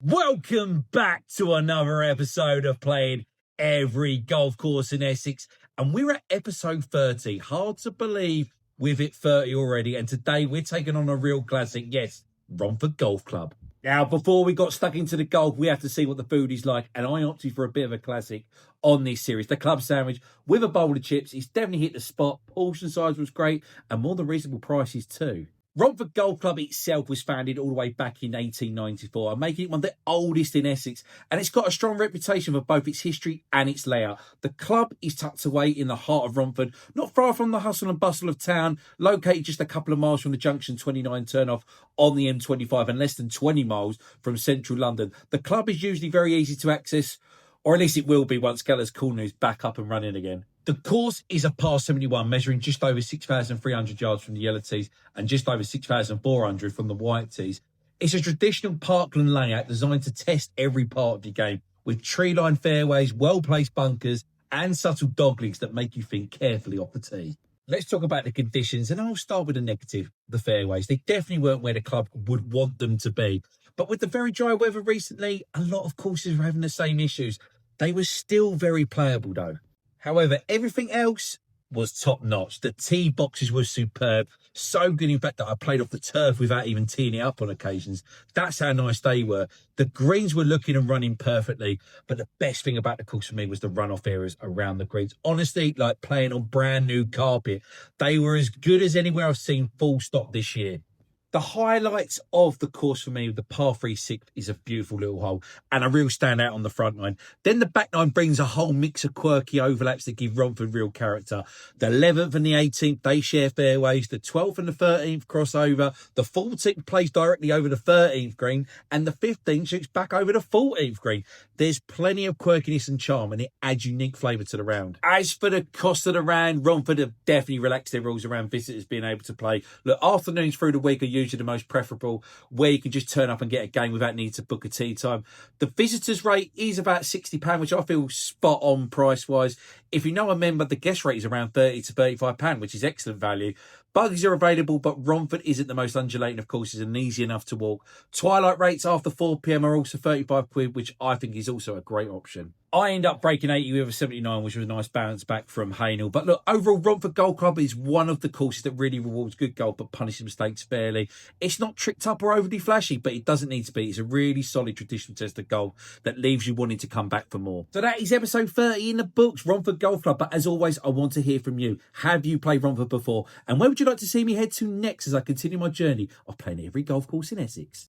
Welcome back to another episode of Playing Every Golf Course in Essex. And we're at episode 30. Hard to believe we've hit 30 already. And today we're taking on a real classic. Yes, Romford Golf Club. Now, before we got stuck into the golf, we have to see what the food is like. And I opted for a bit of a classic on this series. The club sandwich with a bowl of chips. It's definitely hit the spot. Portion size was great and more than reasonable prices too. Romford Golf Club itself was founded all the way back in 1894, making it one of the oldest in Essex, and it's got a strong reputation for both its history and its layout. The club is tucked away in the heart of Romford, not far from the hustle and bustle of town, located just a couple of miles from the Junction 29 turnoff on the M25 and less than 20 miles from central London. The club is usually very easy to access, or at least it will be once Geller's Corner is back up and running again. The course is a par 71, measuring just over 6,300 yards from the yellow tees and just over 6,400 from the white tees. It's a traditional parkland layout designed to test every part of your game, with tree-lined fairways, well-placed bunkers, and subtle doglegs that make you think carefully off the tee. Let's talk about the conditions, and I'll start with the negative, the fairways. They definitely weren't where the club would want them to be. But with the very dry weather recently, a lot of courses were having the same issues. They were still very playable, though. However, everything else was top notch. The tee boxes were superb. So good, in fact, that I played off the turf without even teeing it up on occasions. That's how nice they were. The greens were looking and running perfectly. But the best thing about the course for me was the runoff areas around the greens. Honestly, like playing on brand new carpet. They were as good as anywhere I've seen full stop this year. The highlights of the course for me, the par 3 sixth is a beautiful little hole and a real standout on the front line. Then the back nine brings a whole mix of quirky overlaps that give Romford real character. The 11th and the 18th, they share fairways. The 12th and the 13th cross over. The 14th plays directly over the 13th green and the 15th shoots back over the 14th green. There's plenty of quirkiness and charm and it adds unique flavour to the round. As for the cost of the round, Romford have definitely relaxed their rules around visitors being able to play. Look, afternoons through the week are usually the most preferable, where you can just turn up and get a game without needing to book a tee time. The visitors rate is about £60, which I feel spot on price wise. If you know a member, the guest rate is around £30 to £35, which is excellent value. Buggies are available, but Romford isn't the most undulating of courses and easy enough to walk. Twilight rates after 4 p.m. are also £35, which I think is also a great option. I end up breaking 80 with a 79, which was a nice bounce back from Haynell. But look, overall, Romford Golf Club is one of the courses that really rewards good golf, but punishes mistakes fairly. It's not tricked up or overly flashy, but it doesn't need to be. It's a really solid traditional test of golf that leaves you wanting to come back for more. So that is episode 30 in the books, Romford Golf Club. But as always, I want to hear from you. Have you played Romford before? And where would you like to see me head to next as I continue my journey of playing every golf course in Essex?